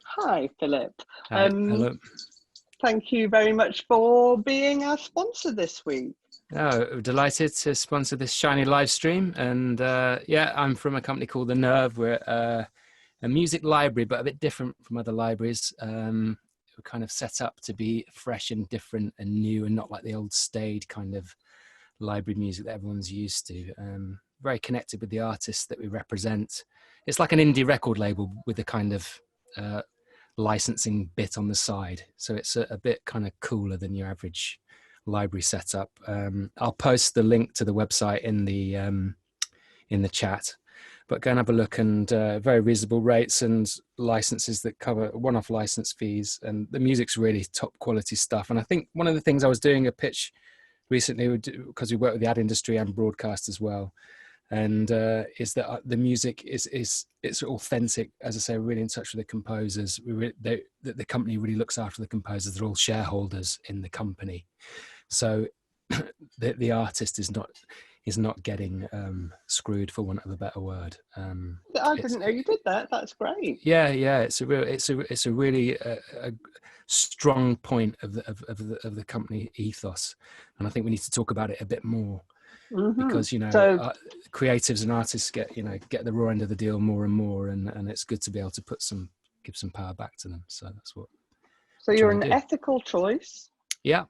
Hi, Philip. Hi, hello. Thank you very much for being our sponsor this week. Oh, delighted to sponsor this shiny live stream. And yeah, I'm from a company called The Nerve. We're a music library, but a bit different from other libraries. We're kind of set up to be fresh and different and new, and not like the old staid kind of library music that everyone's used to. Very connected with the artists that we represent. It's like an indie record label with a kind of licensing bit on the side, so it's a bit kind of cooler than your average library setup. I'll post the link to the website in the chat, but go and have a look. And very reasonable rates and licenses that cover one-off license fees, and the music's really top quality stuff. And I think one of the things I was doing a pitch recently, because we work with the ad industry and broadcast as well, and is that the music it's authentic. As I say, we're really in touch with the composers. The company really looks after the composers. They're all shareholders in the company, so the artist is not getting screwed, for want of a better word. I didn't know you did that. That's great. Yeah, it's a really strong point of the company ethos, and I think we need to talk about it a bit more. Because creatives and artists get the raw end of the deal more and more, and it's good to be able to give some power back to them. So that's what. So you're an ethical choice. Yeah.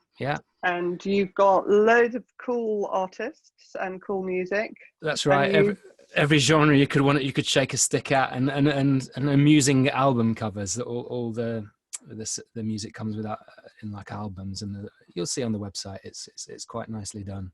And you've got loads of cool artists and cool music. That's right. Every genre you could shake a stick at, and amusing album covers. All the music comes with that in like albums, and you'll see on the website. It's quite nicely done.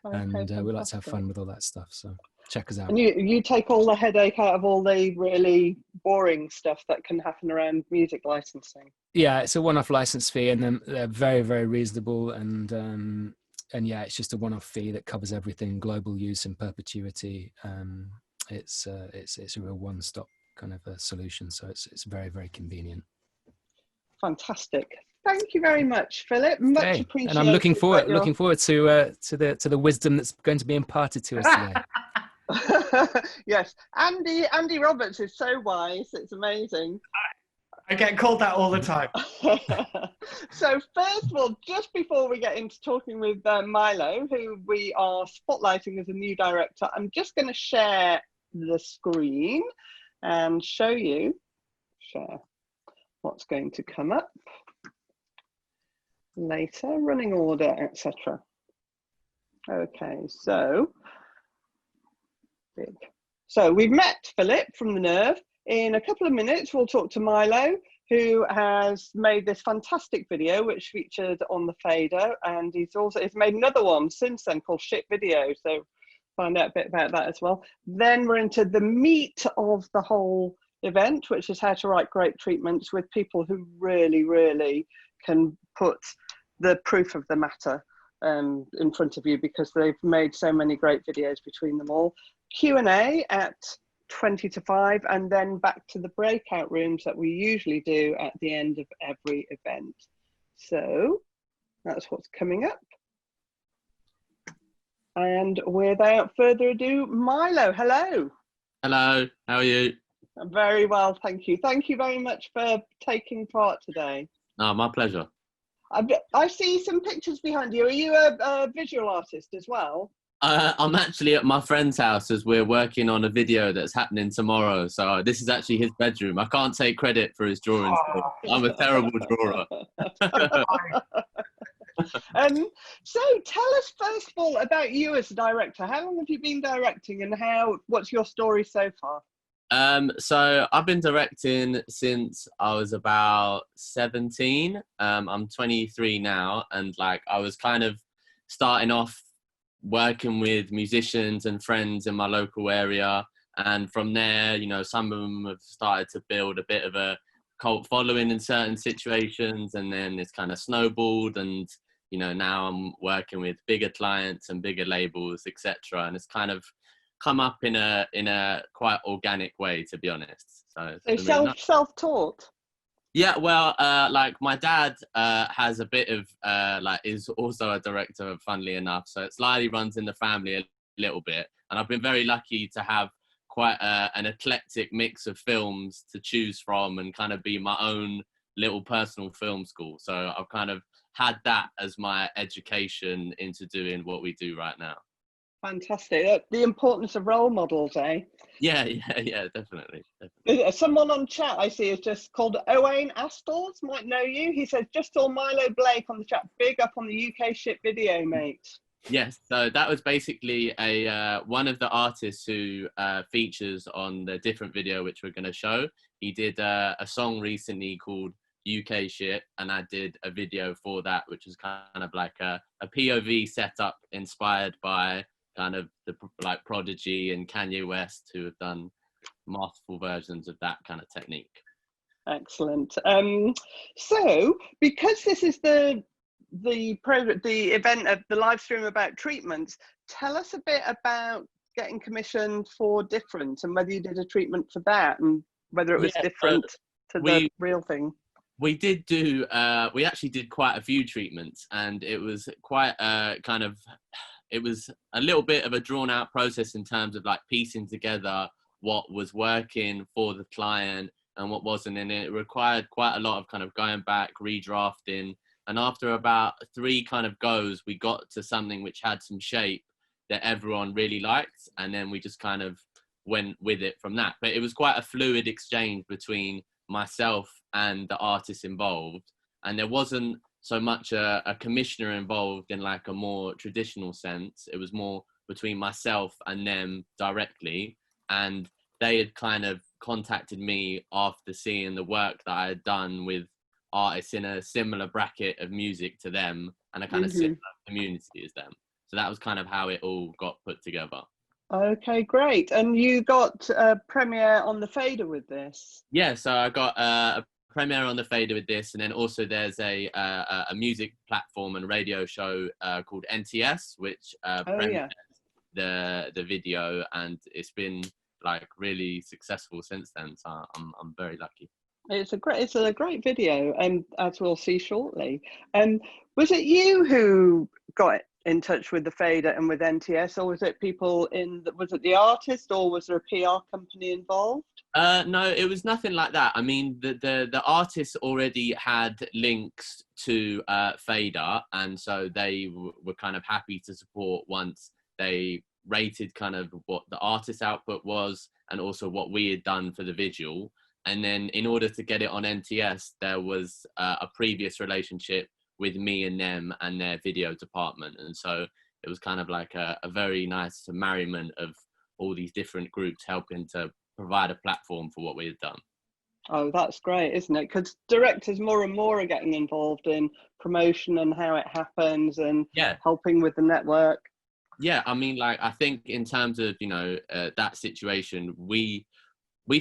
Okay, and we like to have fun with all that stuff, so check us out. And you take all the headache out of all the really boring stuff that can happen around music licensing. Yeah, it's a one-off license fee, and then they're very, very reasonable, and yeah, it's just a one-off fee that covers everything, global use in perpetuity. It's a real one-stop kind of a solution, so it's very, very convenient. Fantastic. Thank you very much, Philip. Much appreciated. And I'm looking forward to the wisdom that's going to be imparted to us today. Yes, Andy Roberts is so wise. It's amazing. I get called that all the time. So first of all, just before we get into talking with Milo, who we are spotlighting as a new director, I'm just going to share the screen and share what's going to come up later, running order, etc. Okay, so we've met Philip from The Nerve. In a couple of minutes, we'll talk to Milo, who has made this fantastic video, which featured on the fader, and he's made another one since then called Shit Video, so find out a bit about that as well. Then we're into the meat of the whole event, which is how to write great treatments with people who really, really can put the proof of the matter in front of you, because they've made so many great videos between them all. Q&A at 20 to 5, and then back to the breakout rooms that we usually do at the end of every event. So that's what's coming up. And without further ado, Milo, hello. Hello, how are you? I'm very well, thank you. Thank you very much for taking part today. Oh, my pleasure. I see some pictures behind you. Are you a visual artist as well? I'm actually at my friend's house as we're working on a video that's happening tomorrow. So this is actually his bedroom. I can't take credit for his drawings. I'm a terrible drawer. So tell us first of all about you as a director. How long have you been directing, and what's your story so far? So I've been directing since I was about 17. I'm 23 now, and like I was kind of starting off working with musicians and friends in my local area, and from there, some of them have started to build a bit of a cult following in certain situations, and then it's kind of snowballed, and now I'm working with bigger clients and bigger labels, etc. And it's kind of come up in a quite organic way, to be honest. So self-taught. Yeah, well, like my dad has a bit of is also a director, funnily enough. So it slightly runs in the family a little bit, and I've been very lucky to have quite an eclectic mix of films to choose from and kind of be my own little personal film school. So I've kind of had that as my education into doing what we do right now. Fantastic. The importance of role models, eh? Yeah, definitely. Someone on chat I see is just called Owain Astles, might know you. He says, just saw Milo Blake on the chat. Big up on the UK ship video, mate. Yes, so that was basically one of the artists who features on the different video which we're going to show. He did a song recently called UK Shit, and I did a video for that, which is kind of like a POV setup inspired by kind of the like Prodigy and Kanye West, who have done multiple versions of that kind of technique. Excellent. So because this is the event of the live stream about treatments, tell us a bit about getting commissioned for Different and whether you did a treatment for that and whether it was different to the real thing. We did do, we actually did quite a few treatments, and it was quite it was a little bit of a drawn out process in terms of like piecing together what was working for the client and what wasn't. And it required quite a lot of kind of going back, redrafting. And after about 3 kind of goes, we got to something which had some shape that everyone really liked. And then we just kind of went with it from that. But it was quite a fluid exchange between myself and the artists involved. And there wasn't so much a commissioner involved in like a more traditional sense. It was more between myself and them directly. And they had kind of contacted me after seeing the work that I had done with artists in a similar bracket of music to them and a kind of similar community as them. So that was kind of how it all got put together. Okay, great. And you got a premiere on the fader with this? Yeah, so I got a premiere on the fader with this, and then also there's a music platform and radio show called NTS, which premiered the video, and it's been like really successful since then. So I'm very lucky. It's a great video, and as we'll see shortly. Was it you who got in touch with the fader and with NTS, or was it people was it the artist, or was there a PR company involved? No, it was nothing like that. I mean, the artists already had links to fader, and so they were kind of happy to support once they rated kind of what the artist output was and also what we had done for the visual. And then in order to get it on NTS, there was a previous relationship with me and them and their video department. And so it was kind of like a very nice merriment of all these different groups helping to provide a platform for what we had done. Oh, that's great, isn't it? Because directors more and more are getting involved in promotion and how it happens and helping with the network. Yeah, I mean, like, I think in terms of, you know, that situation, we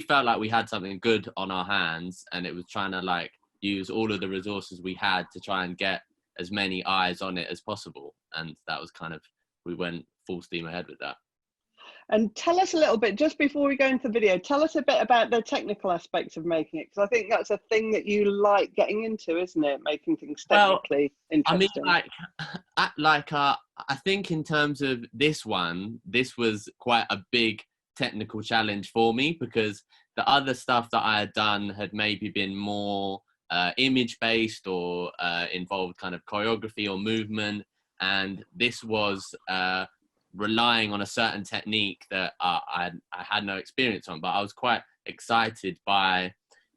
felt like we had something good on our hands, and it was trying to like use all of the resources we had to try and get as many eyes on it as possible. And that was kind of, we went full steam ahead with that. And tell us a little bit, just before we go into the video, tell us a bit about the technical aspects of making it, because I think that's a thing that you like getting into, isn't it? Making things technically interesting. I mean, I think in terms of this one, this was quite a big technical challenge for me, because the other stuff that I had done had maybe been more image based or involved kind of choreography or movement, and this was relying on a certain technique that I had no experience on, but I was quite excited by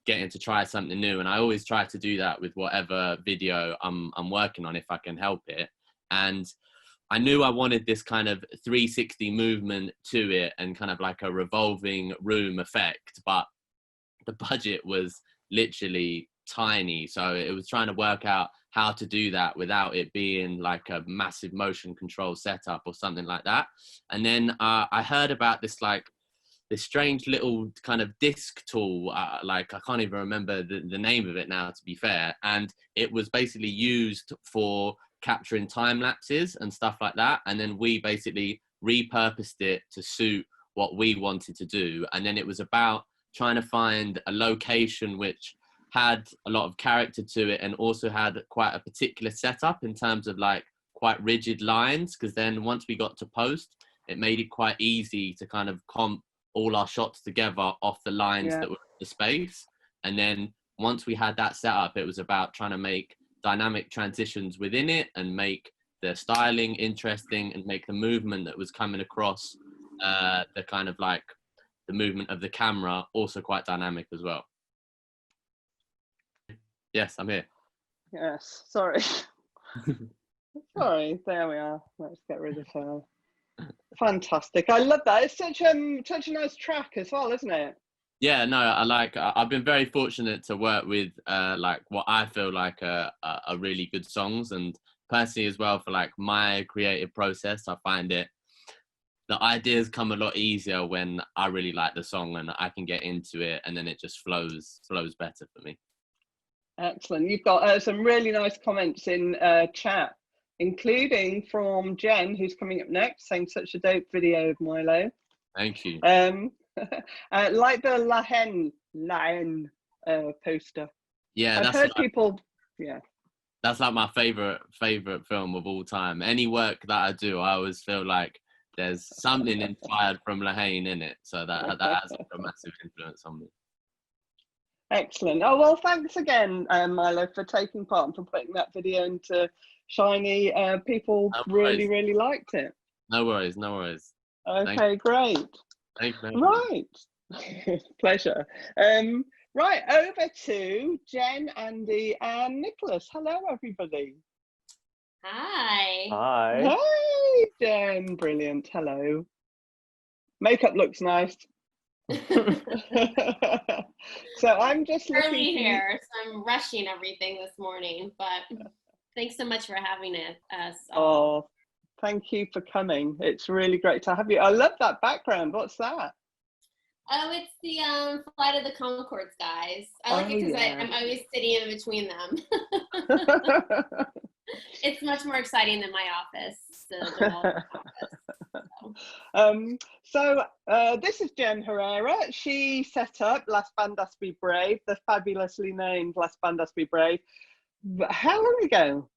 getting to try something new. And I always try to do that with whatever video I'm working on if I can help it. And I knew I wanted this kind of 360 movement to it and kind of like a revolving room effect, but the budget was literally tiny. So it was trying to work out how to do that without it being like a massive motion control setup or something like that. And then I heard about this strange little kind of disc tool, like I can't even remember the name of it now, to be fair. And it was basically used for capturing time lapses and stuff like that. And then we basically repurposed it to suit what we wanted to do. And then it was about trying to find a location which had a lot of character to it and also had quite a particular setup in terms of like quite rigid lines, because then once we got to post, it made it quite easy to kind of comp all our shots together off the lines that were in the space. And then once we had that set up, it was about trying to make dynamic transitions within it and make the styling interesting and make the movement that was coming across the kind of like the movement of the camera also quite dynamic as well. Yes, I'm here. Yes, sorry. Sorry, there we are. Let's get rid of her. Fantastic. I love that. It's such a nice track as well, isn't it? Yeah, no, I've been very fortunate to work with like what I feel like are really good songs, and personally as well for like my creative process, I find the ideas come a lot easier when I really like the song and I can get into it, and then it just flows better for me. Excellent. You've got some really nice comments in chat, including from Jen, who's coming up next, saying such a dope video of Milo. Thank you. Like the La Haine poster. Yeah, I've heard people. Yeah, that's like my favorite film of all time. Any work that I do, I always feel like there's something inspired from La Haine in it, so that has a massive influence on me. Excellent. Oh, well, thanks again, Milo, for taking part and for putting that video into Shiny. People really, really liked it. No worries, no worries. Okay, great. Thank you. Right. Pleasure. Right, over to Jen, Andy, and Nicholas. Hello, everybody. Hi. Hi. Hey, Jen. Brilliant. Hello. Makeup looks nice. So I'm just early here, so I'm rushing everything this morning, but thanks so much for having us all. Oh, thank you for coming. It's really great to have you. I love that background. What's that? Oh, it's the Flight of the Conchords guys. I like it because I'm always sitting in between them. It's much more exciting than my office, the developer's office. So this is Jen Herrera. She set up Las Bandas Be Brave, the fabulously named Las Bandas Be Brave. How long ago?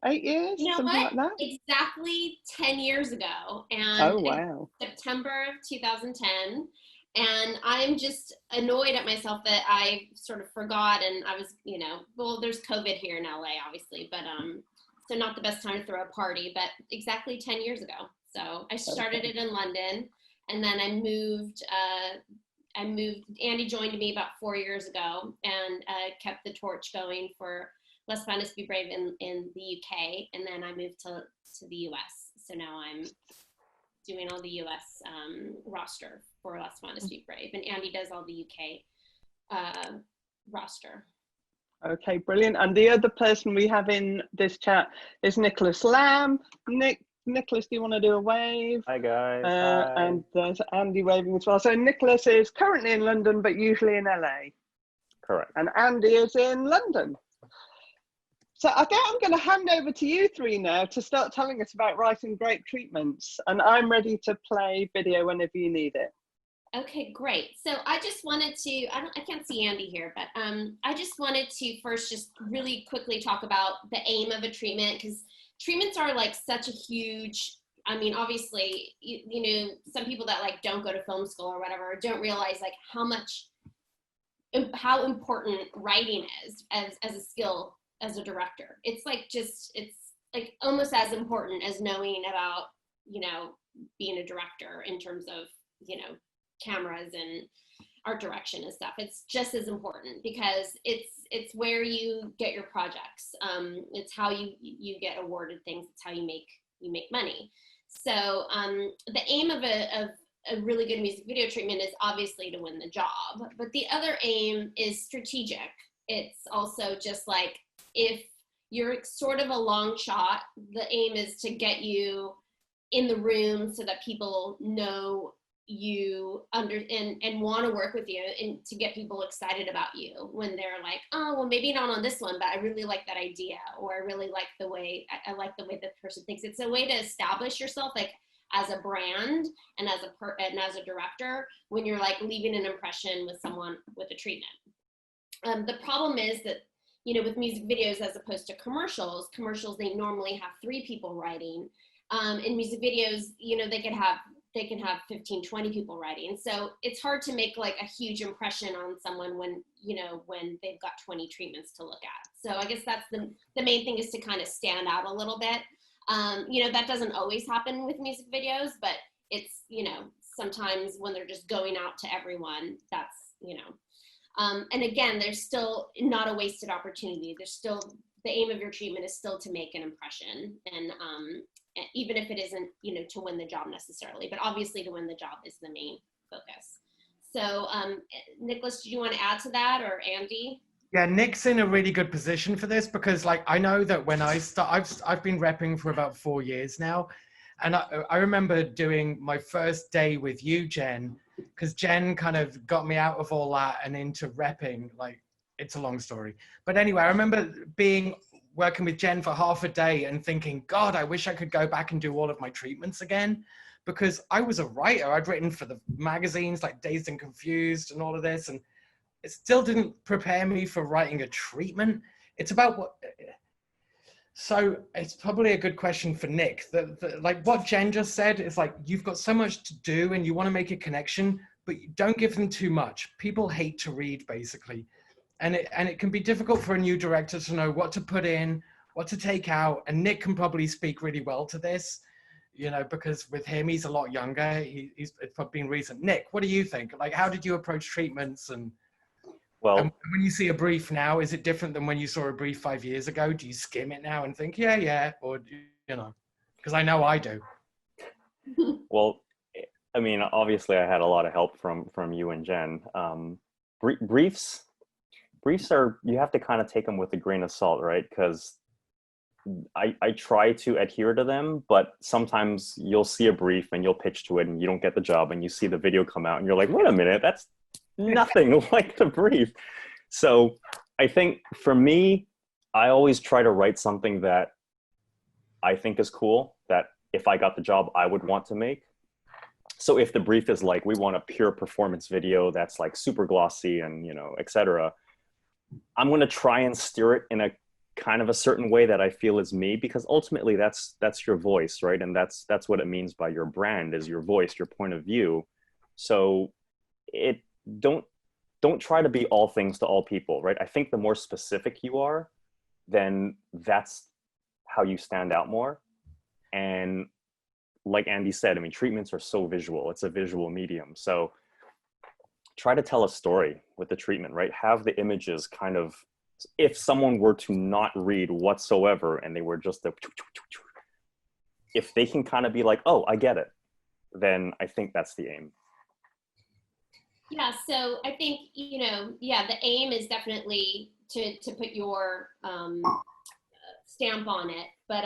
8 years? You know something what? like that? Exactly 10 years ago. And oh, wow. September of 2010. And I'm just annoyed at myself that I sort of forgot, and I was, well, there's COVID here in LA, obviously, but so not the best time to throw a party, but exactly 10 years ago. So I started it in London, and then I moved, Andy joined me about 4 years ago, and kept the torch going for Las Bandas Be Brave in the UK, and then I moved to the US. So now I'm doing all the US roster for Las Bandas Be Brave, and Andy does all the UK roster. Okay, brilliant. And the other person we have in this chat is Nicholas Lamb. Nicholas, do you want to do a wave? Hi guys. Hi. And there's Andy waving as well. So Nicholas is currently in London, but usually in LA. Correct. And Andy is in London. So I think I'm going to hand over to you three now to start telling us about writing great treatments. And I'm ready to play video whenever you need it. Okay, great. So I just wanted to, I can't see Andy here, but I just wanted to first just really quickly talk about the aim of a treatment, because treatments are like such a huge, I mean, obviously, you know, some people that like don't go to film school or whatever don't realize like how important writing is as a skill as a director. It's like it's like almost as important as knowing about, you know, being a director in terms of, you know, cameras and art direction and stuff. It's just as important because it's where you get your projects. It's how you get awarded things. It's how you make money. So the aim of a really good music video treatment is obviously to win the job, but the other aim is strategic. It's also just like, if you're sort of a long shot, the aim is to get you in the room so that people know you and want to work with you, and to get people excited about you when they're like, oh, well, maybe not on this one, but I really like that idea, or I really like the way, I like the way the person thinks. It's a way to establish yourself like as a brand and as a director when you're like leaving an impression with someone with a treatment. The problem is that, you know, with music videos as opposed to commercials, they normally have 3 people writing. In music videos, you know, they could have they can have 15, 20 people writing. So it's hard to make like a huge impression on someone when, you know, when they've got 20 treatments to look at. So I guess that's the main thing, is to kind of stand out a little bit. You know, that doesn't always happen with music videos, but it's, you know, sometimes when they're just going out to everyone, that's, you know, and again, there's still not a wasted opportunity. There's still, the aim of your treatment is still to make an impression, and even if it isn't, you know, to win the job necessarily, but obviously to win the job is the main focus. So Nicholas, did you want to add to that, or Andy? Yeah, Nick's in a really good position for this, because like, I know that when I start, I've been repping for about 4 years now. And I remember doing my first day with you, Jen, because Jen kind of got me out of all that and into repping. Like, it's a long story. But anyway, I remember working with Jen for half a day and thinking, God, I wish I could go back and do all of my treatments again, because I was a writer. I'd written for the magazines like Dazed and Confused and all of this, and it still didn't prepare me for writing a treatment. It's about what, so it's probably a good question for Nick. Like what Jen just said is like, you've got so much to do and you want to make a connection, but you don't give them too much. People hate to read, basically. And it can be difficult for a new director to know what to put in, what to take out. And Nick can probably speak really well to this, you know, because with him, he's a lot younger. It's been recent. Nick, what do you think? Like, how did you approach treatments? And when you see a brief now, is it different than when you saw a brief 5 years ago? Do you skim it now and think, yeah, or, you know, because I know I do. Well, I mean, obviously I had a lot of help from you and Jen. Briefs are, you have to kind of take them with a grain of salt, right? Because I try to adhere to them, but sometimes you'll see a brief and you'll pitch to it and you don't get the job, and you see the video come out and you're like, wait a minute, that's nothing like the brief. So I think for me, I always try to write something that I think is cool, that if I got the job, I would want to make. So if the brief is like, we want a pure performance video that's like super glossy and, you know, etc., I'm going to try and steer it in a kind of a certain way that I feel is me, because ultimately that's your voice, right? And that's what it means by your brand, is your voice, your point of view. So don't try to be all things to all people, right? I think the more specific you are, then that's how you stand out more. And like Andy said, I mean, treatments are so visual. It's a visual medium. So try to tell a story with the treatment, right? Have the images kind of, if someone were to not read whatsoever and they were just if they can kind of be like, oh, I get it, then I think that's the aim. Yeah, so I think, you know, yeah, the aim is definitely to put your stamp on it. But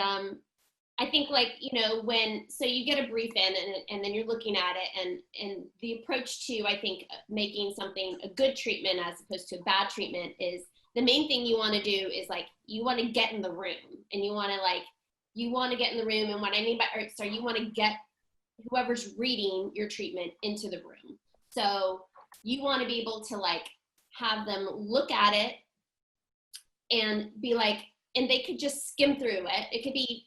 I think, like, you know, so you get a brief in and then you're looking at it, and the approach to, I think, making something a good treatment as opposed to a bad treatment is, the main thing you want to do is, like, you want to get in the room, and you want to get in the room. And what I mean by, you want to get whoever's reading your treatment into the room. So you want to be able to, like, have them look at it and be like, and they could just skim through it. It could be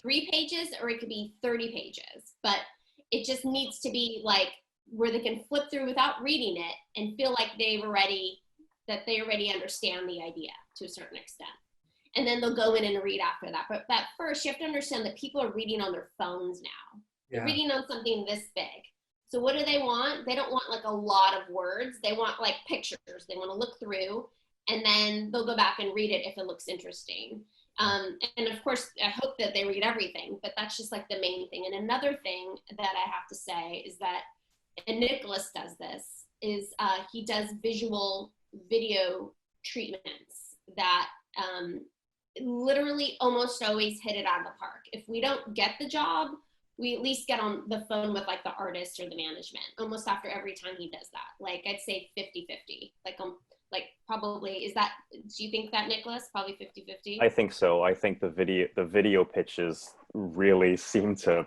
3 pages or it could be 30 pages, but it just needs to be like where they can flip through without reading it and feel like they already understand the idea to a certain extent. And then they'll go in and read after that. But that first, you have to understand that people are reading on their phones now. They're reading on something this big. So what do they want? They don't want like a lot of words. They want like pictures. They want to look through, and then they'll go back and read it if it looks interesting. And of course, I hope that they read everything, but that's just like the main thing. And another thing that I have to say is that, and Nicholas does this, is he does visual video treatments that literally almost always hit it out of the park. If we don't get the job, we at least get on the phone with like the artist or the management almost after every time he does that. Like, I'd say 50-50. Like probably, is that, do you think that, Nicholas? Probably 50-50? I think so. I think the video pitches really seem to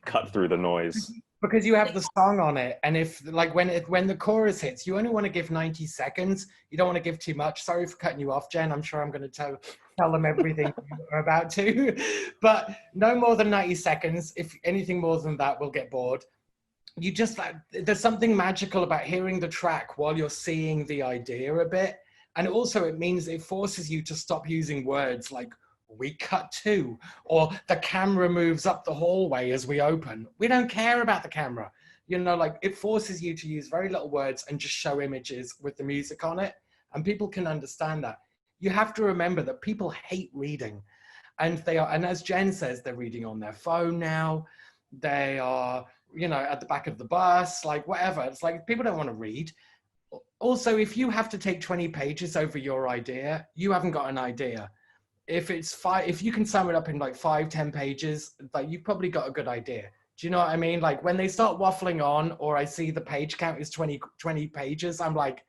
cut through the noise. Because you have the song on it, and if, like, when the chorus hits, you only want to give 90 seconds. You don't want to give too much. Sorry for cutting you off, Jen. I'm sure I'm going to tell them everything you're about to, but no more than 90 seconds. If anything more than that, we'll get bored. you just like, there's something magical about hearing the track while you're seeing the idea a bit. And also it means it forces you to stop using words like "we cut to" or "the camera moves up the hallway as we open." We don't care about the camera. You know, like it forces you to use very little words and just show images with the music on it. And people can understand that. You have to remember that people hate reading. And they are, and as Jen says, they're reading on their phone now. They are, you know, at the back of the bus, like whatever. It's like people don't want to read. Also, if you have to take 20 pages over your idea, you haven't got an idea. If it's if you can sum it up in like 5-10 pages, like you've probably got a good idea. Do you know what I mean? Like when they start waffling on, or I see the page count is 20 pages, I'm like,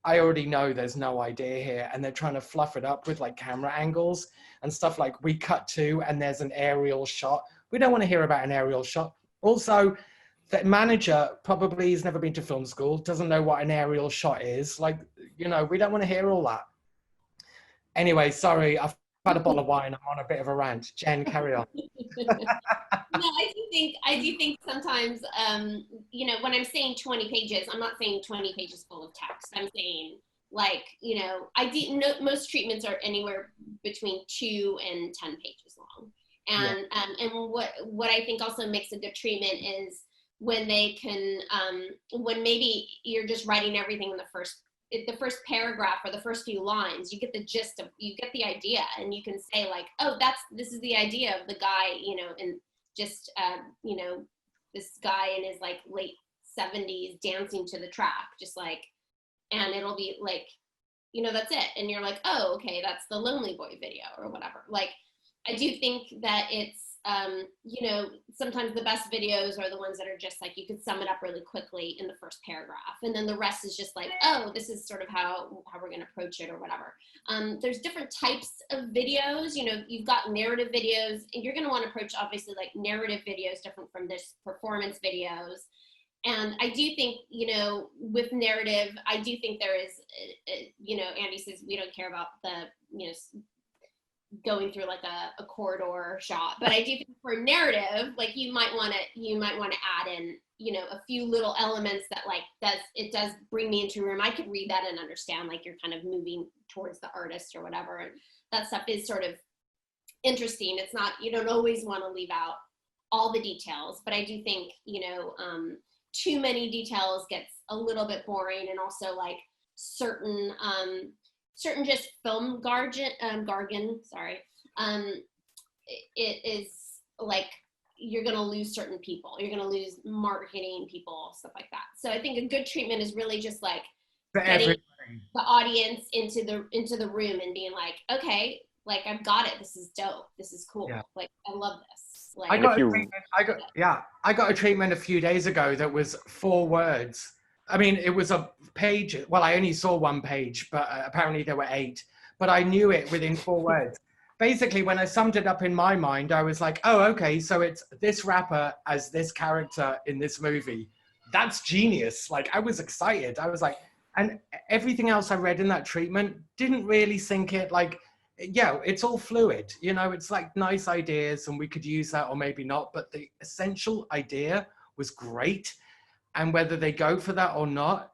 I already know there's no idea here. And they're trying to fluff it up with like camera angles and stuff like "we cut to" and there's an aerial shot. We don't want to hear about an aerial shot. Also, the manager probably has never been to film school, doesn't know what an aerial shot is. Like, you know, we don't want to hear all that. Anyway, sorry, I've had a bottle of wine. I'm on a bit of a rant. Jen, carry on. No, I do think sometimes, you know, when I'm saying 20 pages, I'm not saying 20 pages full of text. I'm saying like, you know, most treatments are anywhere between 2 and 10 pages long. And what I think also makes a good treatment is when they can, when maybe you're just writing everything in the first paragraph or the first few lines, you get the gist of, you get the idea, and you can say like, oh, this is the idea of the guy, you know, and just, you know, this guy in his like late 70s dancing to the track, just like, and it'll be like, you know, that's it. And you're like, oh, okay, that's the Lonely Boy video or whatever. Like, I do think that it's, you know, sometimes the best videos are the ones that are just like, you could sum it up really quickly in the first paragraph. And then the rest is just like, oh, this is sort of how we're going to approach it or whatever. There's different types of videos. You know, you've got narrative videos, and you're going to want to approach obviously like narrative videos different from this performance videos. And I do think, you know, with narrative, I do think there is, you know, Andy says we don't care about the, you know, going through like a corridor shot, but I do think for narrative, like you might want to add in, you know, a few little elements that like does bring me into a room. I could read that and understand like you're kind of moving towards the artist or whatever, and that stuff is sort of interesting. It's not, you don't always want to leave out all the details, but I do think, you know, too many details gets a little bit boring, and also like certain just film jargon, sorry, it is like you're going to lose certain people. You're going to lose marketing people, stuff like that. So I think a good treatment is really just like getting the audience into the room and being like, okay, like I've got it. This is dope. This is cool. Yeah. Like I love this. Like, I got a treatment a few days ago that was 4 words. I mean, it was a page. Well, I only saw 1 page, but apparently there were 8. But I knew it within 4 words. Basically, when I summed it up in my mind, I was like, oh, okay, so it's this rapper as this character in this movie. That's genius. Like, I was excited. I was like, and everything else I read in that treatment didn't really sink it. Like, yeah, it's all fluid. You know, it's like nice ideas and we could use that or maybe not. But the essential idea was great. And whether they go for that or not,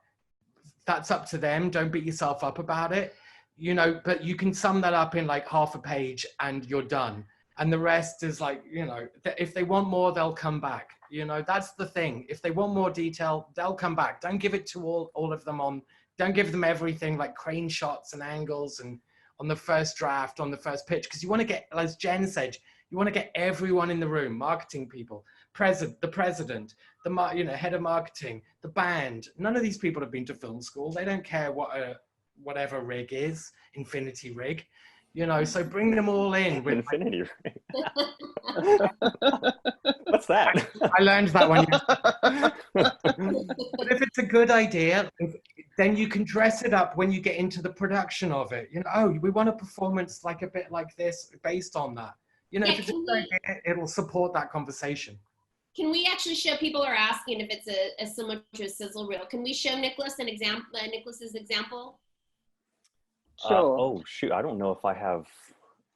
that's up to them. Don't beat yourself up about it, you know, but you can sum that up in like half a page and you're done. And the rest is like, you know, if they want more, they'll come back. You know, that's the thing. If they want more detail, they'll come back. Don't give it to all of them don't give them everything like crane shots and angles and on the first draft, on the first pitch. Because you want to get, as Jen said, you want to get everyone in the room, marketing people, the president, the you know, head of marketing, the band. None of these people have been to film school. They don't care what whatever rig is, Infinity Rig, you know. So bring them all in with Infinity Rig. What's that? I learned that one. But if it's a good idea, then you can dress it up when you get into the production of it. You know, oh, we want a performance like a bit like this based on that. You know, if it's a good idea, it'll support that conversation. Can we actually show, people are asking if it's a similar to a sizzle reel. Can we show Nicholas an example, Nicholas's example? Sure. Oh shoot, I don't know if I have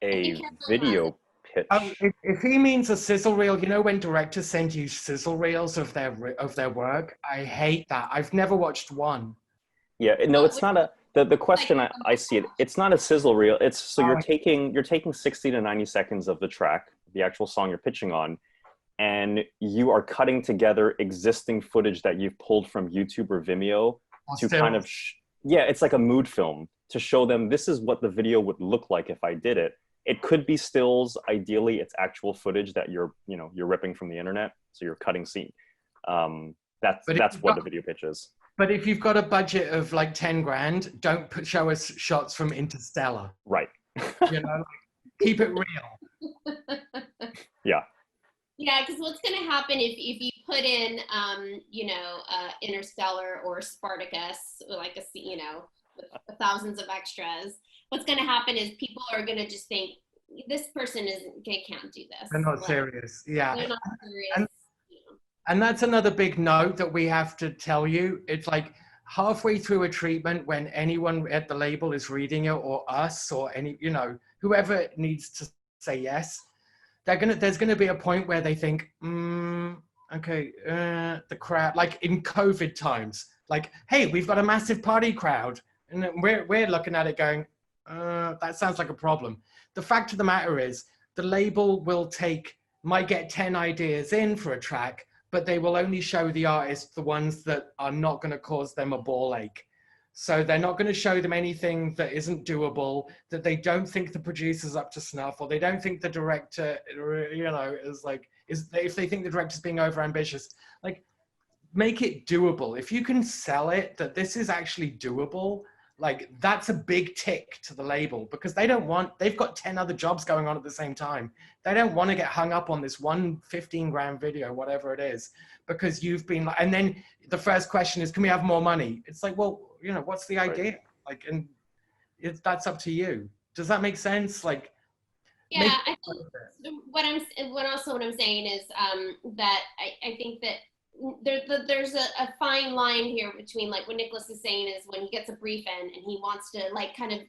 a video pitch. Oh, if he means a sizzle reel, you know when directors send you sizzle reels of their work? I hate that. I've never watched one. Yeah, no, it's not a, the question I see it, it's not a sizzle reel. It's, so you're taking 60 to 90 seconds of the track, the actual song you're pitching on, and you are cutting together existing footage that you've pulled from YouTube or Vimeo to kind of, yeah, it's like a mood film to show them this is what the video would look like if I did it. It could be stills. Ideally, it's actual footage that you're ripping from the internet. So you're cutting scene. That's what the video pitch is. But if you've got a budget of like 10 grand, don't show us shots from Interstellar. Right. You know, keep it real. Yeah. Yeah, because what's going to happen if you put in, Interstellar or Spartacus, like with thousands of extras, what's going to happen is people are going to just think this person can't do this. They're not serious. Yeah. They're not serious. And that's another big note that we have to tell you. It's like halfway through a treatment when anyone at the label is reading it, or us, or whoever needs to say yes, there's gonna be a point where they think, okay, the crowd, like in COVID times, like, hey, we've got a massive party crowd, and we're looking at it going, that sounds like a problem. The fact of the matter is, the label might get 10 ideas in for a track, but they will only show the artist the ones that are not going to cause them a ball ache. So they're not going to show them anything that isn't doable, that they don't think the producer's up to snuff, or they don't think the director, if they think the director's being overambitious, like, make it doable. If you can sell it that this is actually doable, like, that's a big tick to the label, because they've got 10 other jobs going on at the same time. They don't want to get hung up on this one 15 grand video, whatever it is, because you've been, and then the first question is, can we have more money? It's like, well, what's the idea? Right. Like, and that's up to you. Does that make sense? Like, yeah, I think what I'm saying is that I think that there's a fine line here between, like, what Nicholas is saying is when he gets a brief in and he wants to, like, kind of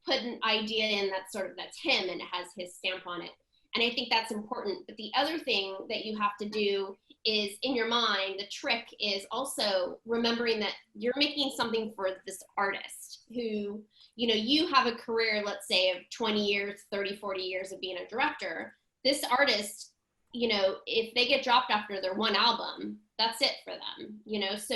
put an idea in that's him and it has his stamp on it. And I think that's important. But the other thing that you have to do is, in your mind, the trick is also remembering that you're making something for this artist who, you have a career, let's say, of 20 years, 30, 40 years of being a director. This artist, if they get dropped after their one album, that's it for them, so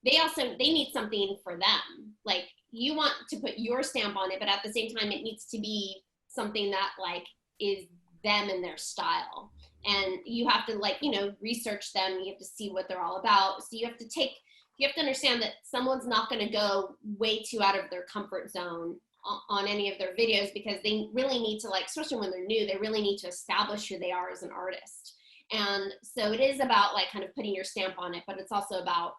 they need something for them. Like, you want to put your stamp on it, but at the same time, it needs to be something that, like, is them and their style. And you have to, like, research them. You have to see what they're all about. So you have to understand that someone's not going to go way too out of their comfort zone on any of their videos, because they really need to, like, especially when they're new, they really need to establish who they are as an artist. And so it is about, like, kind of putting your stamp on it, but it's also about,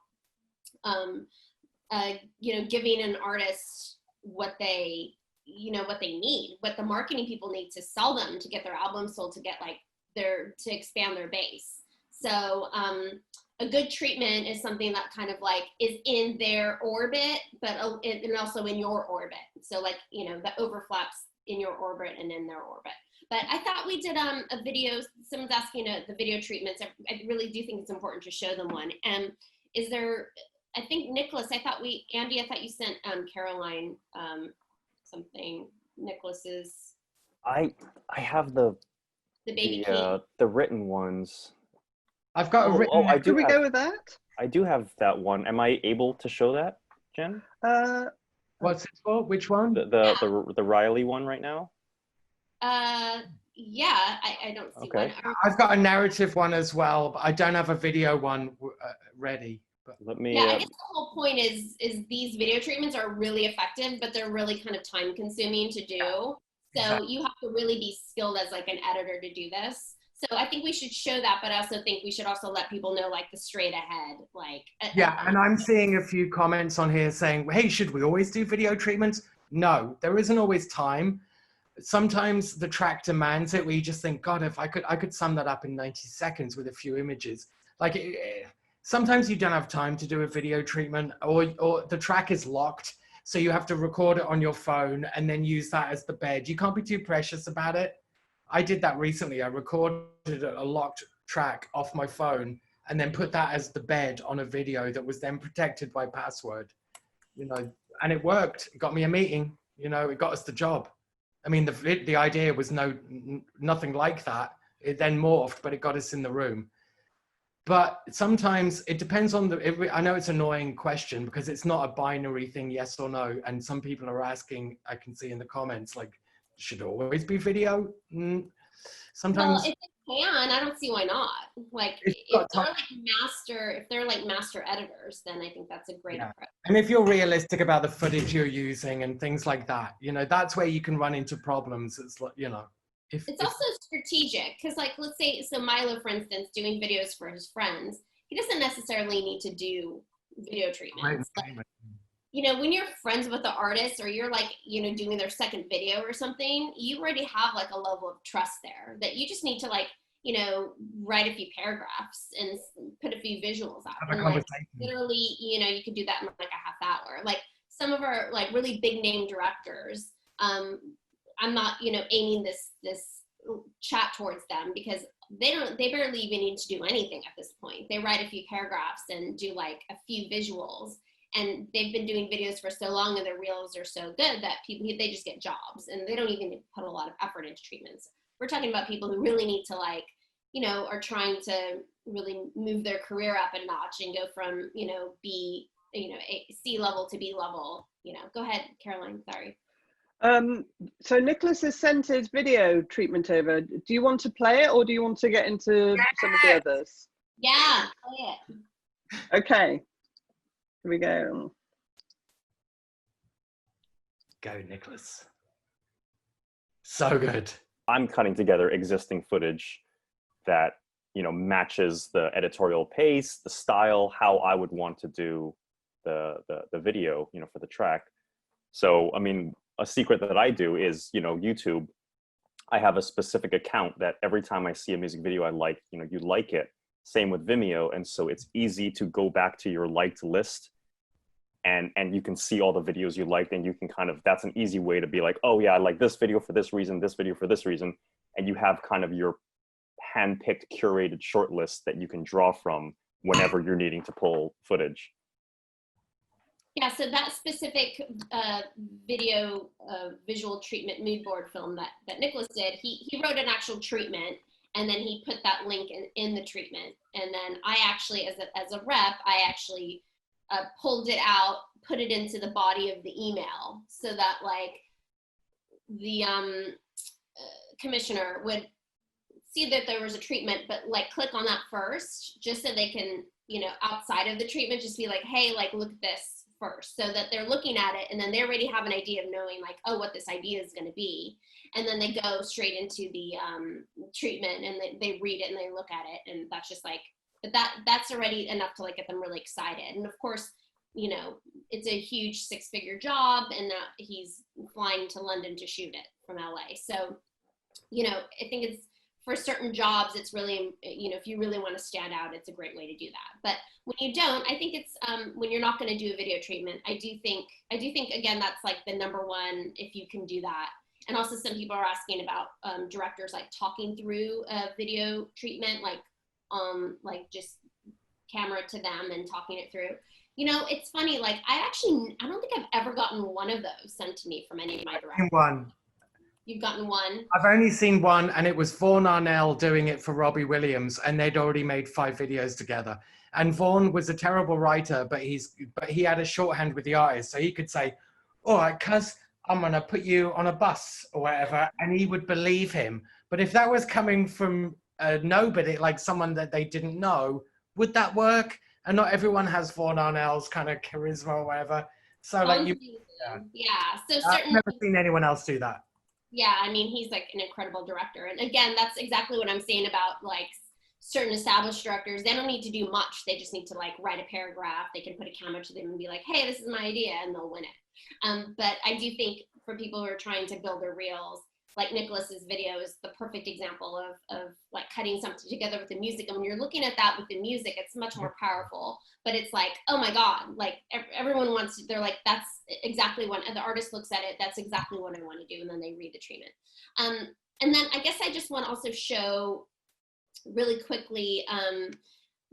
giving an artist what they need, what the marketing people need to sell them, to get their album sold, to get, like, to expand their base. So a good treatment is something that kind of, like, is in their orbit, but and also in your orbit. So, like, that overflaps in your orbit and in their orbit. But I thought we did a video. Someone's asking the video treatments. I really do think it's important to show them one. And is there? I think Nicholas. Andy. I thought you sent Caroline something. Nicholas's. I have the baby king. The written ones. I've got a written. Could we go with that? I do have that one. Am I able to show that, Jen? What's it for? Which one? The Riley one right now. Yeah, I don't see one. I've got a narrative one as well, but I don't have a video one ready. But let me. Yeah, I guess the whole point is these video treatments are really effective, but they're really kind of time consuming to do. So you have to really be skilled as, like, an editor to do this. So I think we should show that, but I also think we should also let people know, like, the straight ahead, like. Yeah, and I'm seeing a few comments on here saying, hey, should we always do video treatments? No, there isn't always time. Sometimes the track demands it, where you just think, God, if I could sum that up in 90 seconds with a few images. Like, sometimes you don't have time to do a video treatment, or the track is locked, so you have to record it on your phone and then use that as the bed. You can't be too precious about it. I did that recently. I recorded a locked track off my phone and then put that as the bed on a video that was then protected by password, you know, and it worked. It got me a meeting, you know, it got us the job. I mean, the idea was nothing like that. It then morphed, but it got us in the room. But sometimes it depends on I know it's an annoying question because it's not a binary thing, yes or no. And some people are asking, I can see in the comments, like, should always be video? Sometimes. Well, if it can, I don't see why not. Like, if they're like master editors, then I think that's a great approach. And if you're realistic about the footage you're using and things like that, you know, that's where you can run into problems. It's like, you know. It's also strategic because, like, let's say, so Milo, for instance, doing videos for his friends, he doesn't necessarily need to do video treatments. Like, you know, when you're friends with the artist or you're like, you know, doing their second video or something, you already have like a level of trust there that you just need to, like, you know, write a few paragraphs and put a few visuals out. And like, literally, you know, you could do that in like a half hour. Like some of our like really big name directors, I'm not, you know, aiming this chat towards them because they barely even need to do anything at this point. They write a few paragraphs and do like a few visuals, and they've been doing videos for so long and their reels are so good that they just get jobs and they don't even put a lot of effort into treatments. We're talking about people who really need to, like, you know, are trying to really move their career up a notch and go from, you know, C level to B level, you know. Go ahead, Caroline, sorry. So Nicholas has sent his video treatment over. Do you want to play it or do you want to get into some of the others? Yeah, play it. Okay, here we go. Go, Nicholas. So good. I'm cutting together existing footage that, you know, matches the editorial pace, the style, how I would want to do the video, you know, for the track. So, I mean, a secret that I do is, you know, YouTube, I have a specific account that every time I see a music video I like, you know, you like it. Same with Vimeo. And so it's easy to go back to your liked list and you can see all the videos you liked, and you can kind of, that's an easy way to be like, oh yeah, I like this video for this reason, this video for this reason. And you have kind of your hand-picked, curated short list that you can draw from whenever you're needing to pull footage. Yeah, so that specific video visual treatment mood board film that Nicholas did, he wrote an actual treatment and then he put that link in the treatment. And then I actually, as a rep, I actually pulled it out, put it into the body of the email so that like the commissioner would see that there was a treatment, but like click on that first, just so they can, you know, outside of the treatment, just be like, hey, like look at this first, so that they're looking at it and then they already have an idea of knowing like, oh, what this idea is going to be, and then they go straight into the treatment and they read it and they look at it, and that's just like, but that's already enough to like get them really excited. And of course, you know, it's a huge 6-figure job, and he's flying to London to shoot it from LA. So, you know, I think it's, for certain jobs, it's really, you know, if you really want to stand out, it's a great way to do that. But when you don't, I think it's, when you're not going to do a video treatment, I do think, again, that's like the number one, if you can do that. And also some people are asking about directors like talking through a video treatment, like just camera to them and talking it through. You know, it's funny, like I don't think I've ever gotten one of those sent to me from any of my directors. One. You've gotten one? I've only seen one, and it was Vaughan Arnell doing it for Robbie Williams, and they'd already made 5 videos together. And Vaughan was a terrible writer, but he had a shorthand with the artist, so he could say, all right, cuz I'm gonna put you on a bus or whatever, and he would believe him. But if that was coming from nobody, like someone that they didn't know, would that work? And not everyone has Vaughan Arnell's kind of charisma or whatever. So like yeah. So I've never seen anyone else do that. Yeah, I mean, he's like an incredible director. And again, that's exactly what I'm saying about like certain established directors. They don't need to do much. They just need to like write a paragraph. They can put a camera to them and be like, hey, this is my idea, and they'll win it. But I do think for people who are trying to build their reels, like Nicholas's video is the perfect example of like cutting something together with the music. And when you're looking at that with the music, it's much more powerful. But it's like, oh my God, like everyone wants to, they're like, that's exactly what, and the artist looks at it, that's exactly what I want to do. And then they read the treatment. And then I guess I just want to also show really quickly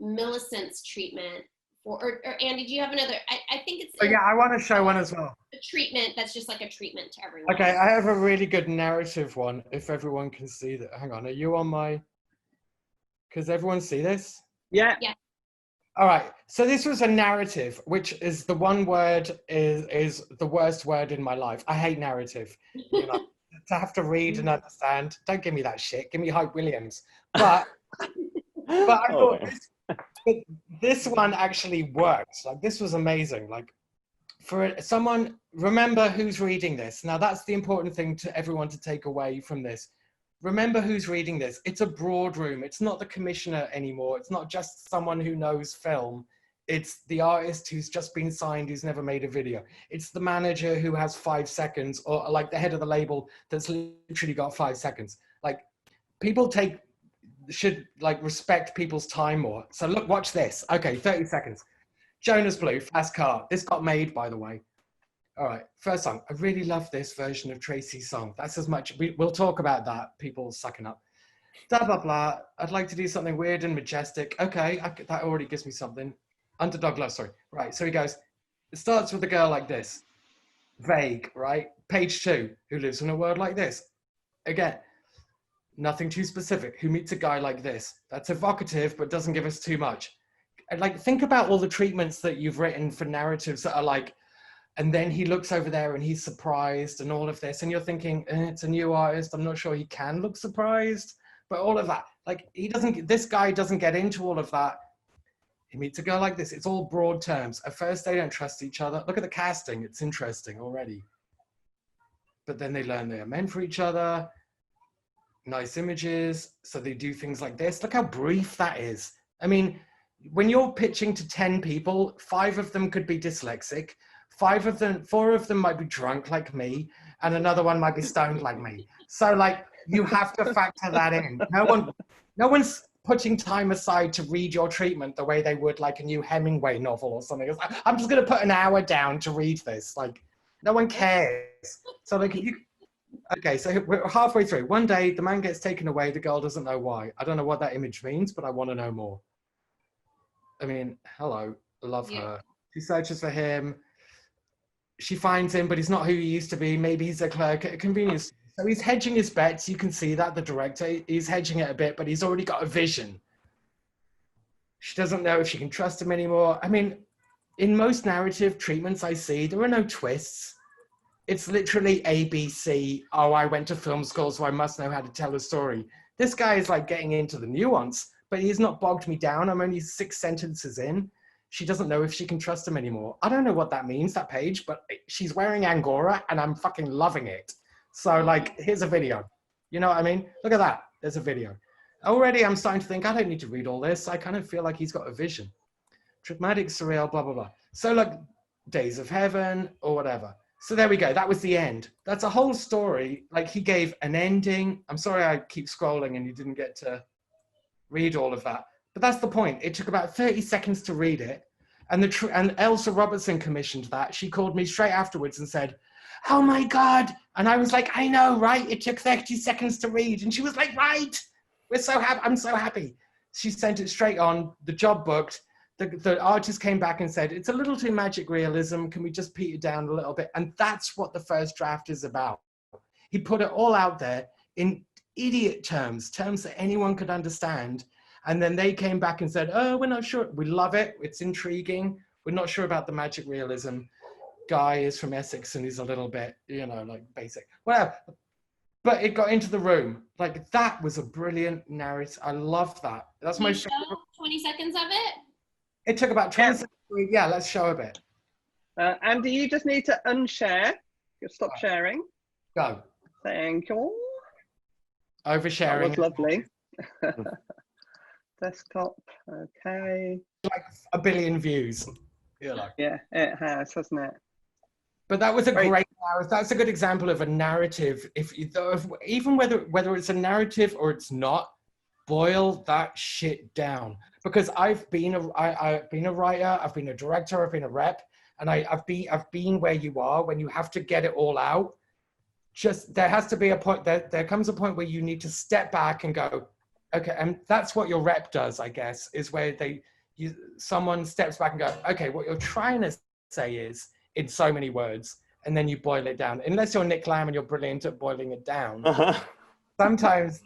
Millicent's treatment. Or Andy, do you have another? I think it's. Oh, yeah, I want to show one as well. A treatment that's just like a treatment to everyone. Okay, I have a really good narrative one. If everyone can see that, hang on. Are you on my? Does everyone see this? Yeah. Yeah. All right. So this was a narrative, which is the one word is the worst word in my life. I hate narrative. You know, to have to read and understand. Don't give me that shit. Give me Hype Williams. But I thought this one actually works. Like, this was amazing. Like, for someone, remember who's reading this. Now, that's the important thing to everyone to take away from this. Remember who's reading this. It's a broad room. It's not the commissioner anymore. It's not just someone who knows film. It's the artist who's just been signed, who's never made a video. It's the manager who has 5 seconds, or like the head of the label that's literally got 5 seconds. Like, people should like respect people's time more. So look, watch this. Okay, 30 seconds. Jonas Blue, Fast Car. This got made, by the way. All right, first song. I really love this version of Tracy's song. That's as much, we'll talk about that, people sucking up. Blah, blah, blah. I'd like to do something weird and majestic. Okay, that already gives me something. Underdog Love Story. Right, so he goes, it starts with a girl like this. Vague, right? Page 2, who lives in a world like this. Again, nothing too specific. Who meets a guy like this? That's evocative, but doesn't give us too much. And like, think about all the treatments that you've written for narratives that are like, and then he looks over there and he's surprised and all of this. And you're thinking, it's a new artist. I'm not sure he can look surprised, but all of that. Like, this guy doesn't get into all of that. He meets a girl like this. It's all broad terms. At first, they don't trust each other. Look at the casting. It's interesting already. But then they learn they are meant for each other. Nice images. So they do things like this. Look how brief that is. I mean, when you're pitching to 10 people, 5 of them could be dyslexic. 4 of them might be drunk like me, and another one might be stoned like me. So like, you have to factor that in. No one's putting time aside to read your treatment the way they would like a new Hemingway novel or something. It's like, I'm just going to put an hour down to read this. Like, no one cares. So like, okay, so we're halfway through. One day, the man gets taken away. The girl doesn't know why. I don't know what that image means, but I want to know more. I mean, hello, love her. She searches for him. She finds him, but he's not who he used to be. Maybe he's a clerk at a convenience store. So he's hedging his bets. You can see that, the director, he's hedging it a bit, but he's already got a vision. She doesn't know if she can trust him anymore. I mean, in most narrative treatments I see, there are no twists. It's literally ABC. Oh, I went to film school, so I must know how to tell a story. This guy is like getting into the nuance, but he's not bogged me down. I'm only 6 sentences in. She doesn't know if she can trust him anymore. I don't know what that means, that page, but she's wearing Angora and I'm fucking loving it. So like, here's a video. You know what I mean? Look at that. There's a video. Already I'm starting to think, I don't need to read all this. I kind of feel like he's got a vision. Dramatic, surreal, blah, blah, blah. So like, Days of Heaven or whatever. So there we go. That was the end. That's a whole story. Like, he gave an ending. I'm sorry I keep scrolling and you didn't get to read all of that. But that's the point. It took about 30 seconds to read it. And Elsa Robertson commissioned that. She called me straight afterwards and said, oh my God. And I was like, I know, right? It took 30 seconds to read. And she was like, right. We're so happy. I'm so happy. She sent it straight on. The job booked. The artist came back and said, it's a little too magic realism. Can we just peter down a little bit? And that's what the first draft is about. He put it all out there in idiot terms that anyone could understand. And then they came back and said, oh, we're not sure. We love it. It's intriguing. We're not sure about the magic realism. Guy is from Essex and he's a little bit, you know, like basic. Well, but it got into the room. Like, that was a brilliant narrative. I love that. That's my show. 20 seconds of it? It took about 20 seconds. Yeah, let's show a bit. Andy, you just need to unshare. Stop sharing. Go. Thank you. Oversharing. That was lovely. Desktop, okay. Like 1 billion views. You're like, yeah, it has, hasn't it? But that was a Right. great, that's a good example of a narrative. Even whether it's a narrative or it's not, boil that shit down. Because I've been a writer, I've been a director, I've been a rep, and I've been where you are when you have to get it all out. Just there has to be a point, there comes a point where you need to step back and go, okay, and that's what your rep does, I guess, is where someone steps back and go, okay, what you're trying to say is in so many words, and then you boil it down. Unless you're Nick Lamb and you're brilliant at boiling it down. Sometimes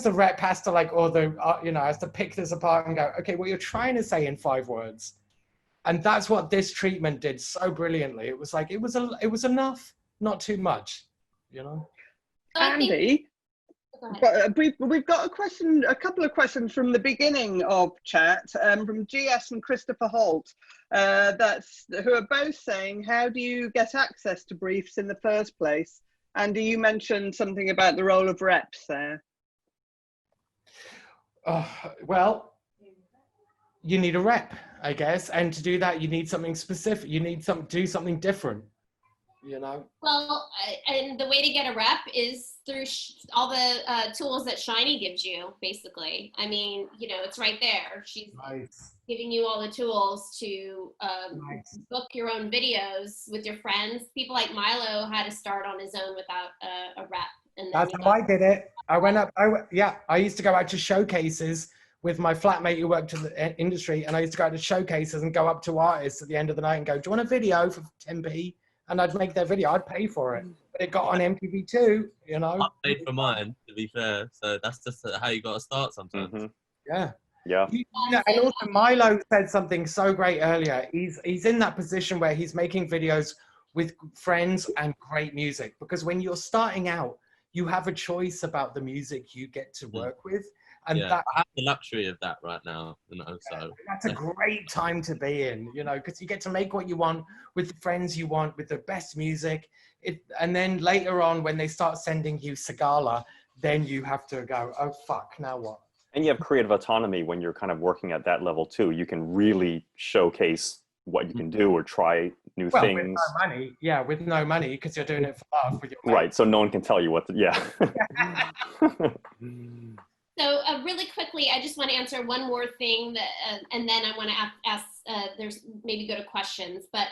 the rep has to has to pick this apart and go, okay, what you're trying to say in 5 words. And that's what this treatment did so brilliantly. It was like, it was enough, not too much, you know? So I think, Andy, go ahead. we've got a couple of questions from the beginning of chat, from GS and Christopher Holt, who are both saying, how do you get access to briefs in the first place? Andy, you mentioned something about the role of reps there. Well, you need a rep, I guess, and to do that, you need something specific. You need to do something different, you know. Well, and the way to get a rep is through all the tools that Shiny gives you, basically. I mean, you know, it's right there. She's giving you all the tools to book your own videos with your friends. People like Milo had to start on his own without a rep. And that's how I did it. I used to go out to showcases with my flatmate who worked in the industry, and I used to go out to showcases and go up to artists at the end of the night and go, do you want a video for 10p? And I'd make their video, I'd pay for it. But it got on MTV too, you know? I paid for mine, to be fair. So that's just how you got to start sometimes. Mm-hmm. Yeah. Yeah. And also Milo said something so great earlier. He's in that position where he's making videos with friends and great music. Because when you're starting out, you have a choice about the music you get to work with. And I have the luxury of that right now, you know, so that's a great time to be in, you know, because you get to make what you want with the friends you want, with the best music. And then later on, when they start sending you Sagala, then you have to go, oh fuck, now what? And you have creative autonomy when you're kind of working at that level too. You can really showcase what you can do or try new things. With no money, with no money, because you're doing it for love. With your right, so no one can tell you what to, So really quickly, I just want to answer one more thing, that, and then I want to ask, there's maybe go to questions. But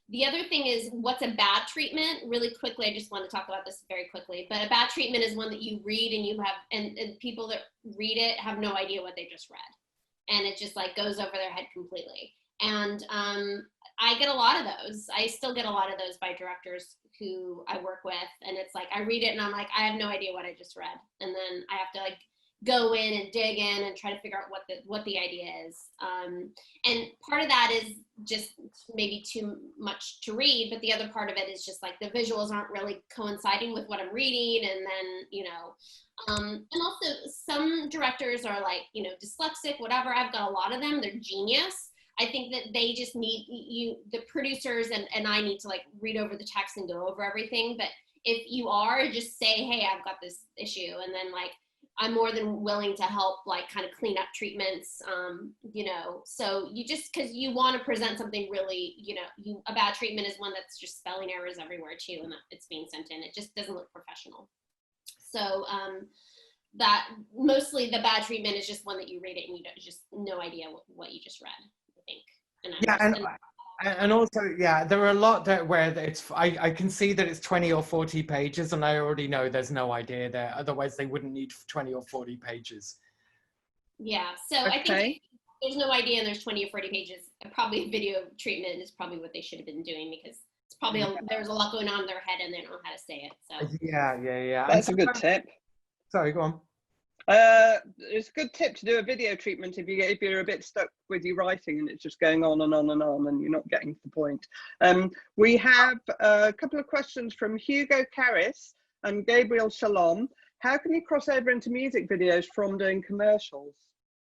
the other thing is, what's a bad treatment? Really quickly, I just want to talk about this very quickly. But a bad treatment is one that you read and you have, and people that read it have no idea what they just read. And it just like goes over their head completely. And I get a lot of those. I still get a lot of those by directors who I work with. And it's like, I read it and I'm like, I have no idea what I just read. And then I have to like go in and dig in and try to figure out what the idea is. And part of that is just maybe too much to read, but the other part of it is just like the visuals aren't really coinciding with what I'm reading. And then, you know, and also some directors are like, you know, dyslexic, whatever. I've got a lot of them, they're genius. I think that they just need the producers and I need to like read over the text and go over everything. But if you are, just say, hey, I've got this issue. And then like, I'm more than willing to help like kind of clean up treatments, you know, so you just, cause you want to present something really, you know, a bad treatment is one that's just spelling errors everywhere too. And it's being sent in, it just doesn't look professional. So that mostly the bad treatment is just one that you read it and you don't just no idea what you just read, I think. And also, there are a lot where it's, I can see that it's 20 or 40 pages and I already know there's no idea there. Otherwise they wouldn't need 20 or 40 pages. Yeah, so okay. I think there's no idea and there's 20 or 40 pages. Probably video treatment is probably what they should have been doing because it's probably, there's a lot going on in their head and they don't know how to say it, so. Yeah. That's a good tip. Sorry, go on. It's a good tip to do a video treatment if you're a bit stuck with your writing and it's just going on and on and on and you're not getting to the point. We have a couple of questions from Hugo Karras and Gabriel Shalom. How can you cross over into music videos from doing commercials?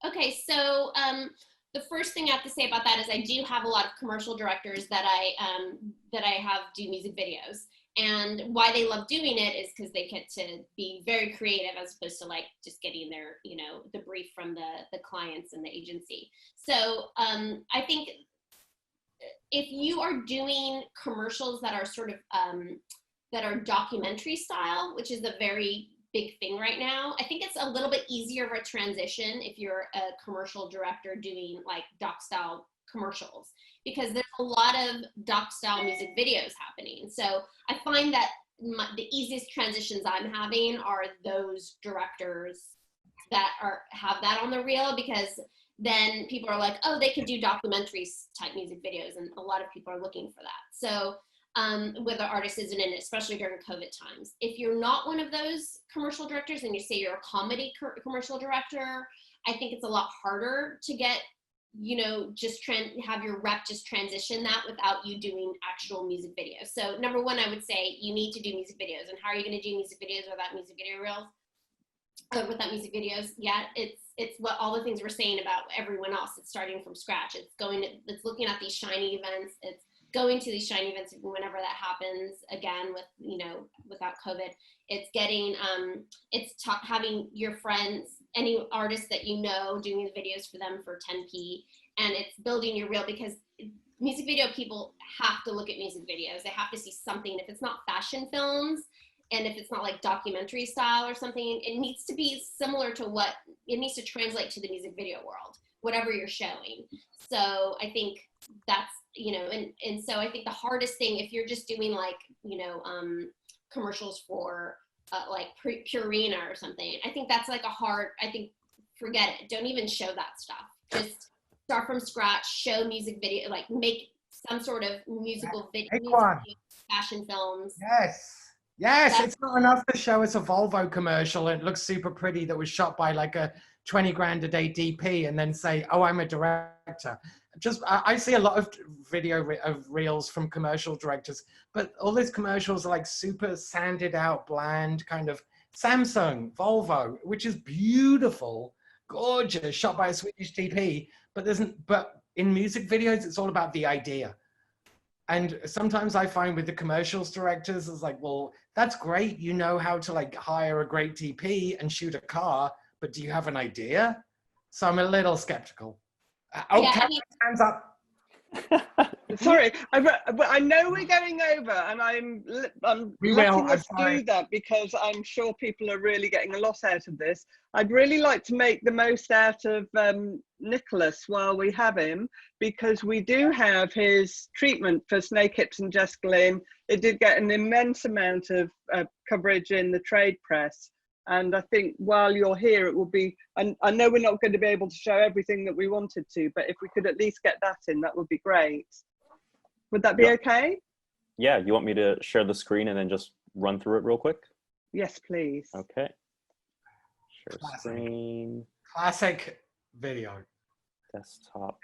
Okay, so the first thing I have to say about that is I do have a lot of commercial directors that I have do music videos. And why they love doing it is because they get to be very creative as opposed to like just getting their, you know, the brief from the clients and the agency. So I think if you are doing commercials that are sort of that are documentary style, which is a very big thing right now, I think it's a little bit easier of a transition if you're a commercial director doing like doc style commercials, because there's a lot of doc style music videos happening. So I find that the easiest transitions I'm having are those directors that have that on the reel, because then people are like, oh, they can do documentaries type music videos, and a lot of people are looking for that. So with the artist isn't in it, especially during COVID times. If you're not one of those commercial directors and you say you're a comedy commercial director, I think it's a lot harder to get, you know, just have your rep just transition that without you doing actual music videos. So number one, I would say you need to do music videos. And how are you going to do music videos without music video reels? Without music videos? Yeah, it's what all the things we're saying about everyone else. It's starting from scratch. It's looking at these shiny events. It's going to these shiny events whenever that happens again with, you know, without COVID. It's getting, having your friends, any artists that you know, doing the videos for them for 10p, and it's building your reel, because music video people have to look at music videos. They have to see something. If it's not fashion films, and if it's not like documentary style or something, it needs to be similar to what, it needs to translate to the music video world, whatever you're showing. So I think that's, you know, and so I think the hardest thing, if you're just doing like, you know, commercials for like Purina or something, I think that's like forget it. Don't even show that stuff. Just start from scratch, show music video, like make some sort of musical video, fashion films. Yes, it's not enough to show us a Volvo commercial and it looks super pretty that was shot by like a 20 grand a day DP and then say, oh, I'm a director. I see a lot of video of reels from commercial directors, but all these commercials are like super sanded out, bland, kind of Samsung, Volvo, which is beautiful, gorgeous, shot by a Swedish DP, but in music videos, it's all about the idea. And sometimes I find with the commercials directors, it's like, well, that's great. You know how to like hire a great DP and shoot a car, but do you have an idea? So I'm a little skeptical. Hands up. Sorry, I know we're going over, and I'm letting us do that because I'm sure people are really getting a lot out of this. I'd really like to make the most out of Nicholas while we have him, because we do have his treatment for Snake Hips and Jessica Lynn. It did get an immense amount of coverage in the trade press. And I think while you're here, it will be, and I know we're not going to be able to show everything that we wanted to, but if we could at least get that in, that would be great. Would that be okay? Yeah, you want me to share the screen and then just run through it real quick? Yes, please. Okay. Share screen. Classic video. Desktop.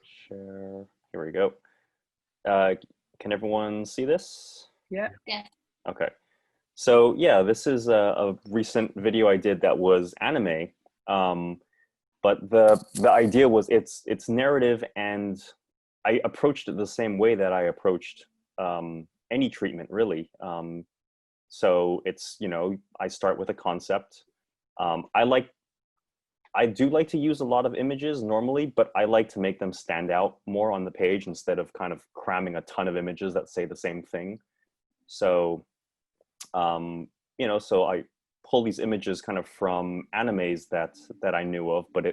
Share. Here we go. Can everyone see this? Yeah. Okay. So yeah, this is a recent video I did that was anime, but the idea was it's narrative, and I approached it the same way that I approached any treatment, really. So it's, you know, I start with a concept. I do like to use a lot of images normally, but I like to make them stand out more on the page instead of kind of cramming a ton of images that say the same thing. So you know, so I pull these images kind of from animes that I knew of, but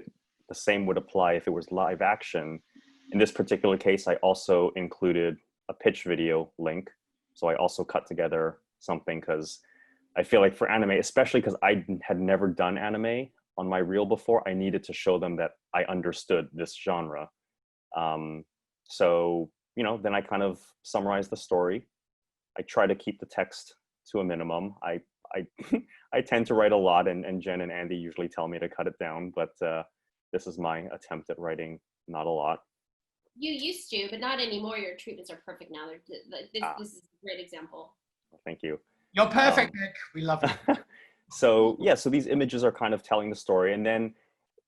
the same would apply if it was live action. In this particular case, I also included a pitch video link. So I also cut together something, because I feel like for anime, especially because I had never done anime on my reel before, I needed to show them that I understood this genre. So, you know, then I kind of summarize the story. I try to keep the text to a minimum. I tend to write a lot, and Jen and Andy usually tell me to cut it down, but this is my attempt at writing not a lot. You used to, but not anymore. Your treatments are perfect now. This is a great example. Well, thank you. You're perfect, Nick. We love you. So yeah, so these images are kind of telling the story, and then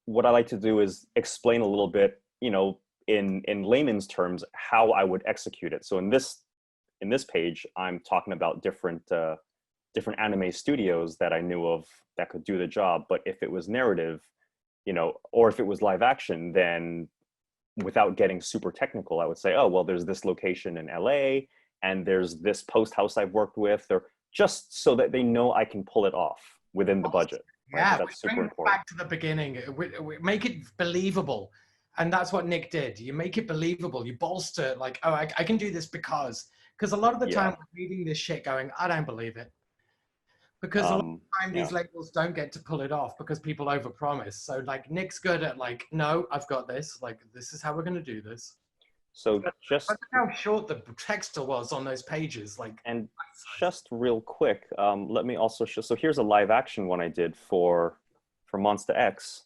what I like to do is explain a little bit, you know, in layman's terms, how I would execute it. So in this page, I'm talking about different anime studios that I knew of that could do the job. But if it was narrative, you know, or if it was live action, then without getting super technical, I would say, oh, well, there's this location in LA and there's this post house I've worked with, or just so that they know I can pull it off within the budget. Right? Yeah, That's super bring it important. back to the beginning. We make it believable. And that's what Nick did. You make it believable. You bolster like, oh, I can do this because a lot of the time we're reading this shit going, I don't believe it. Because a lot of the time these labels don't get to pull it off because people overpromise. So like Nick's good at like, no, I've got this. Like, this is how we're going to do this. So Look how short the text was on those pages. Like, and just real quick, let me also show. So here's a live action one I did for Monster X.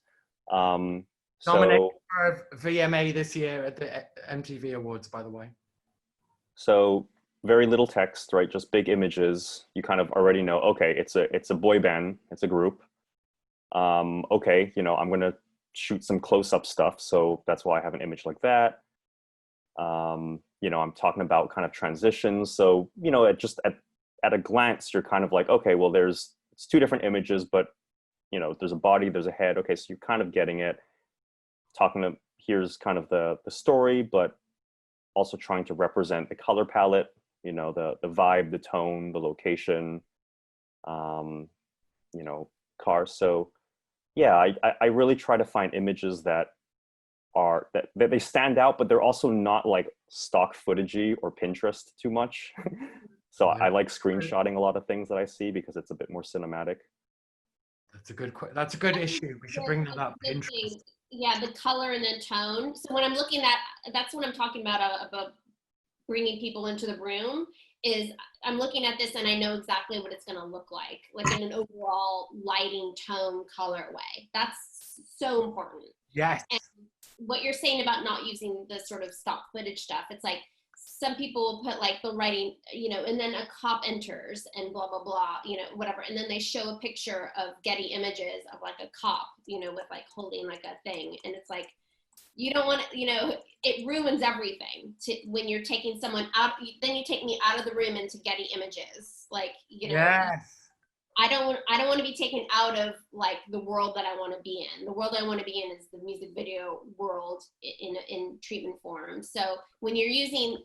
Nominated for VMA this year at the MTV Awards, by the way. So very little text, right? Just big images. You kind of already know, okay, it's a boy band, it's a group. Okay, you know, I'm gonna shoot some close-up stuff, so that's why I have an image like that. You know, I'm talking about kind of transitions. So, you know, at a glance, you're kind of like, okay, well, it's two different images, but you know, there's a body, there's a head. Okay, so you're kind of getting it. Here's kind of the story, but also trying to represent the color palette, you know, the vibe, the tone, the location, you know, cars. So yeah, I really try to find images that they stand out, but they're also not like stock footagey or Pinterest too much. So I like screenshotting a lot of things that I see because it's a bit more cinematic. That's a good issue. We should bring that up. Pinterest. Yeah, the color and the tone. So when I'm looking at, that's what I'm talking about bringing people into the room, is I'm looking at this and I know exactly what it's going to look like in an overall lighting, tone, color way. That's so important. Yes. And what you're saying about not using the sort of stock footage stuff, it's like some people will put like the writing, you know, and then a cop enters and blah, blah, blah, you know, whatever. And then they show a picture of Getty Images of like a cop, you know, with like holding like a thing. And it's like, you don't want to, you know, it ruins everything when you're taking someone out, then you take me out of the room into Getty Images. Like, you know, yes. I don't want to be taken out of like the world that I want to be in. The world I want to be in is the music video world in treatment form. So when you're using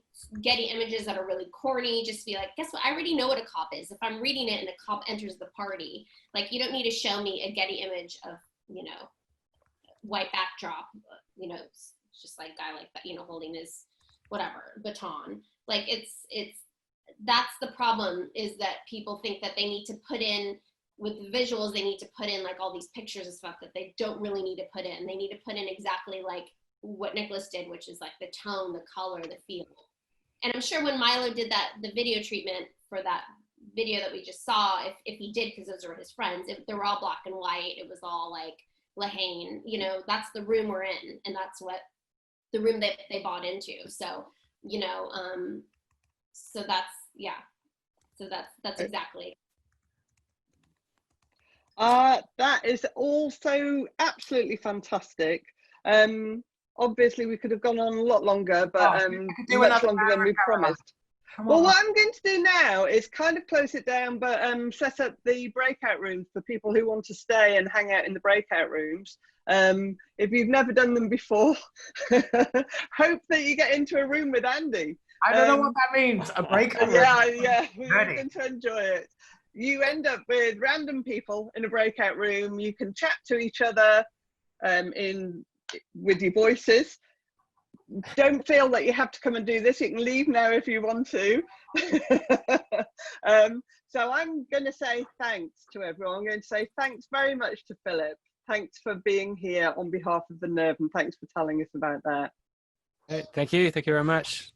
Getty Images that are really corny, just be like, guess what? I already know what a cop is. If I'm reading it and a cop enters the party, like you don't need to show me a Getty image of, you know, white backdrop, you know, it's just like guy like that, you know, holding his whatever baton. Like it's that's the problem, is that people think that they need to put in, with the visuals, they need to put in like all these pictures and stuff that they don't really need to put in. They need to put in exactly like what Nicholas did, which is like the tone, the color, the feel. And I'm sure when Milo did the video treatment for that video that we just saw, if he did, because those were his friends, they were all black and white, it was all like Lahane, you know, that's the room we're in, and that's what the room that they bought into. So, you know, so that's, yeah. So that's exactly. That is also absolutely fantastic. Obviously we could have gone on a lot longer, but much longer than we promised. Well, what I'm going to do now is kind of close it down, but set up the breakout rooms for people who want to stay and hang out in the breakout rooms. If you've never done them before, hope that you get into a room with Andy. I don't know what that means. A breakout room. Yeah, we're going to enjoy it. You end up with random people in a breakout room. You can chat to each other with your voices. Don't feel that you have to come and do this. You can leave now if you want to. So I'm going to say thanks to everyone. I'm going to say thanks very much to Philip. Thanks for being here on behalf of the Nerve, and thanks for telling us about that. Thank you very much.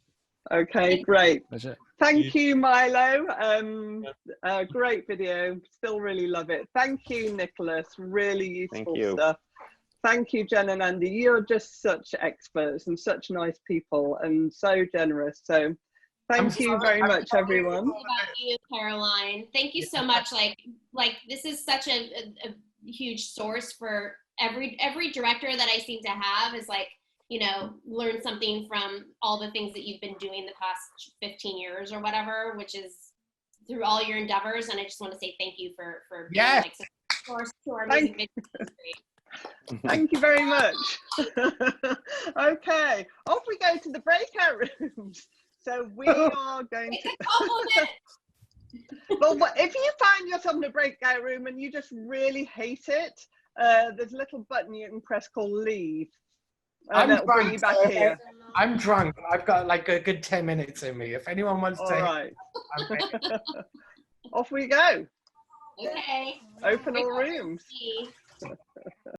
Okay, great. Pleasure. Thank you, Milo. Great video. Still really love it. Thank you, Nicholas. Really useful stuff. Thank you, Jen and Andy. You're just such experts and such nice people and so generous. So thank you very much, everyone. About you, Caroline. Thank you so much. Like this is such a huge source for every director that I seem to have, is like, you know, learn something from all the things that you've been doing the past 15 years or whatever, which is through all your endeavors. And I just want to say thank you for being like such a source to our music industry. Thank you very much. Okay, off we go to the breakout rooms. So we are going to. Well, if you find yourself in a breakout room and you just really hate it, there's a little button you can press called leave. And that'll bring you back here. I'm drunk. I've got like a good 10 minutes in me. If anyone wants to. All right. Off we go. Okay. Open all rooms.